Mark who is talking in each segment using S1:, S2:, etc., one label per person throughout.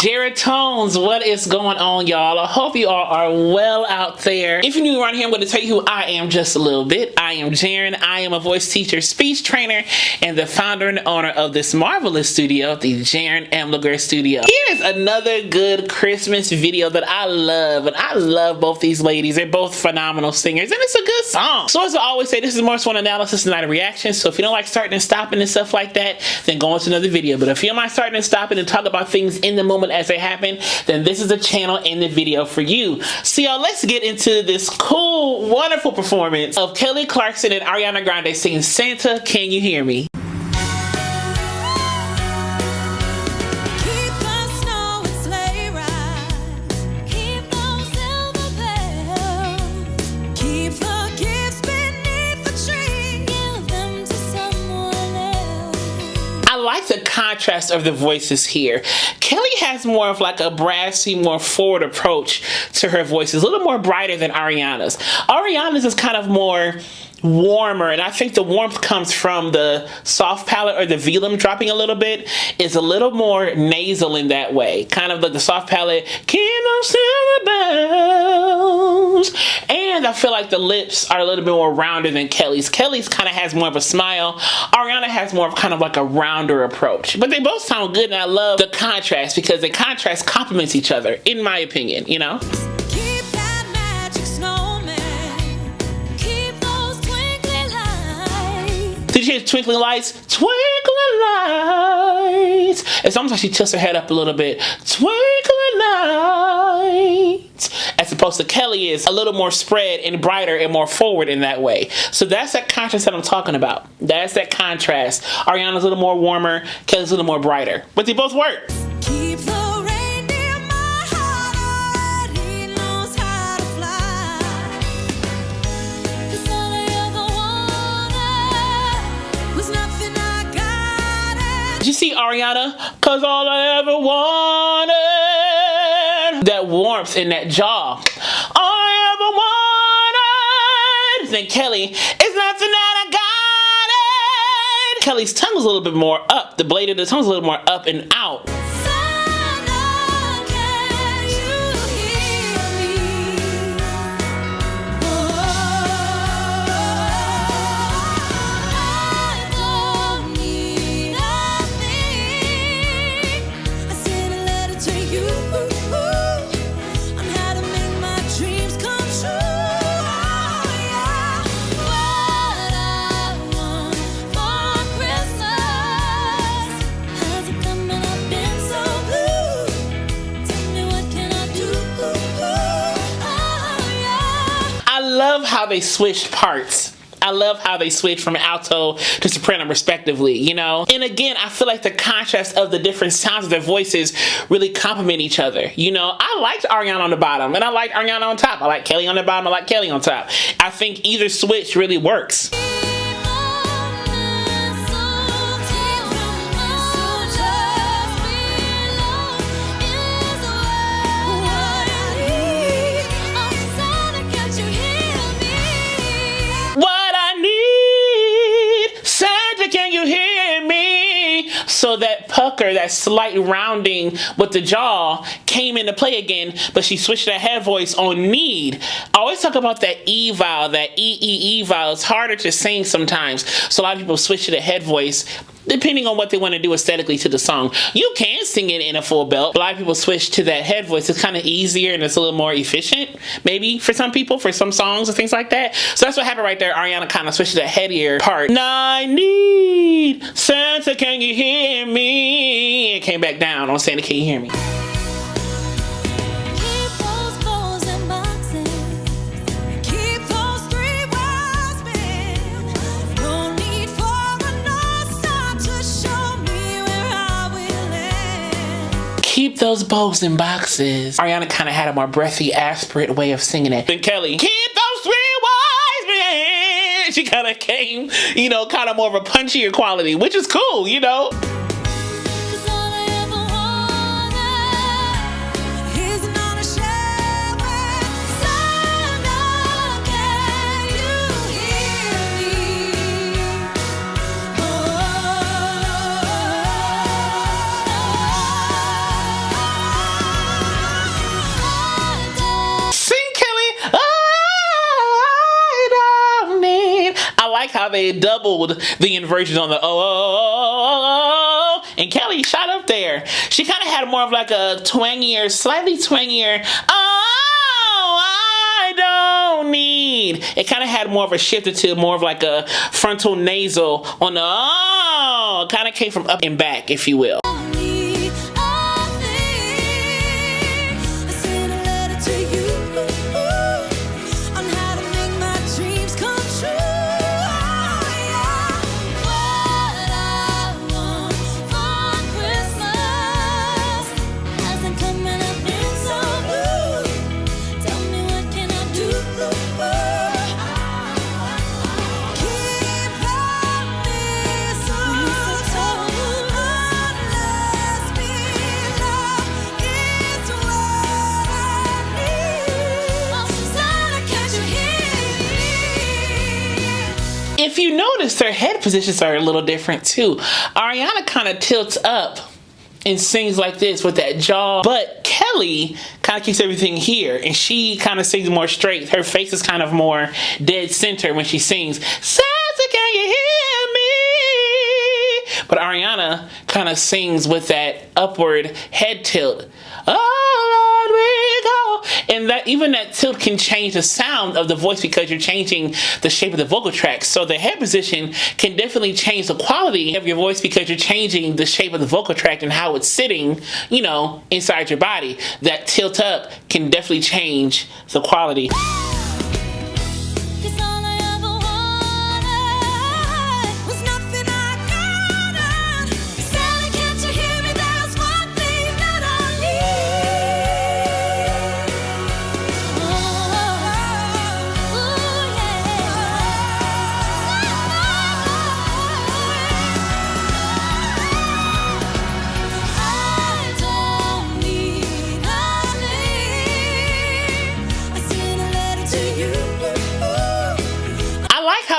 S1: Geratones, what is going on, y'all? I hope you all are well out there. If you're new around here, I'm going to tell you who I am just a little bit. I am Jaren. I am a voice teacher, speech trainer, and the founder and owner of this marvelous studio, the Jaren Emliger Studio. Here's another good Christmas video that I love, and I love both these ladies. They're both phenomenal singers, and it's a good song. So as I always say, this is more so an analysis and not a reaction. So if you don't like starting and stopping and stuff like that, then go on to another video. But if you don't mind starting and stopping and talk about things in the moment as they happen, then this is a channel in the video for you. So y'all, let's get into this cool, wonderful performance of Kelly Clarkson and Ariana Grande singing Santa, Can You Hear Me? I like the contrast of the voices here. Kelly has more of like a brassy, more forward approach to her voices, a little more brighter than Ariana's. Ariana's is kind of more warmer, and I think the warmth comes from the soft palate or the velum dropping a little bit. Is a little more nasal in that way, kind of like the soft palate, King of Silver Bells. And I feel like the lips are a little bit more rounder than Kelly's. Kelly's kind of has more of a smile. Ariana has more of kind of like a rounder approach. But they both sound good, and I love the contrast because the contrast complements each other, in my opinion, you know? Did you hear twinkling lights? Twinkling lights. It's almost like she tilts her head up a little bit. Twinkling lights. As opposed to Kelly is a little more spread and brighter and more forward in that way. So that's that contrast that I'm talking about. That's that contrast. Ariana's a little more warmer. Kelly's a little more brighter. But they both work. Keep the rain near my heart. He knows how to fly. It's all I ever wanted was nothing I got. Did you see Ariana? 'Cause all I ever wanted. That warmth in that jaw. All I ever wanted. Then Kelly, it's nothing that I got it. Kelly's tongue was a little bit more up. The blade of the tongue was a little more up and out. I love how they switched parts. I love how they switch from alto to soprano respectively, you know? And again, I feel like the contrast of the different sounds of their voices really complement each other. You know, I liked Ariana on the bottom and I liked Ariana on top. I like Kelly on the bottom, I like Kelly on top. I think either switch really works. Can you hear me? So that pucker, that slight rounding with the jaw came into play again, but she switched that head voice on need. I always talk about that E vowel, that E vowel. It's harder to sing sometimes. So a lot of people switch to the head voice depending on what they want to do aesthetically to the song. You can sing it in a full belt. A lot of people switch to that head voice. It's kind of easier and it's a little more efficient, maybe for some people, for some songs and things like that. So that's what happened right there. Ariana kind of switched to that headier part. I need Santa, can you hear me? It came back down on Santa, can you hear me? Keep those bows in boxes. Ariana kind of had a more breathy, aspirate way of singing it. Then Kelly, keep those three wise men. She kind of came, you know, kind of more of a punchier quality, which is cool, you know. like how they doubled the inversions on the oh, and Kelly shot up there. She kind of had more of like a twangier, slightly twangier, I don't need. It kind of had more of a shift to more of like a frontal nasal on the oh, kind of came from up and back, if you will. If you notice, their head positions are a little different too. Ariana kind of tilts up and sings like this with that jaw, but Kelly kind of keeps everything here, and she kind of sings more straight. Her face is kind of more dead center when she sings, Santa, can you hear me? But Ariana kind of sings with that upward head tilt. Oh, Lord, we go. And that even that tilt can change the sound of the voice because you're changing the shape of the vocal tract. So the head position can definitely change the quality of your voice because you're changing the shape of the vocal tract and how it's sitting, you know, inside your body. That tilt up can definitely change the quality.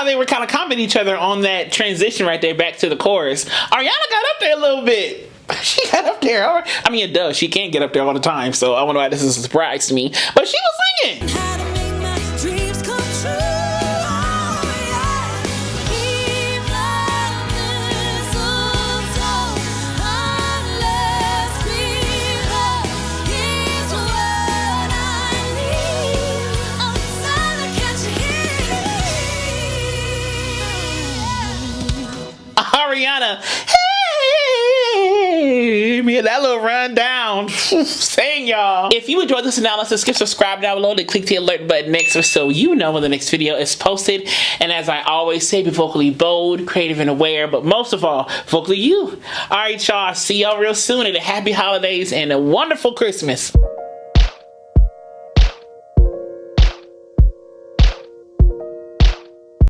S1: They were kind of complimenting each other on that transition right there back to the chorus. Ariana got up there a little bit. She got up there. I mean, it does. She can't get up there all the time, so I wonder why this is a surprise to me. But she was singing. Ariana, hey, me that little rundown. Saying y'all. If you enjoyed this analysis, skip subscribe down below and click the alert button next so you know when the next video is posted. And as I always say, be vocally bold, creative, and aware, but most of all, vocally you. Alright, y'all. See y'all real soon, and happy holidays and a wonderful Christmas.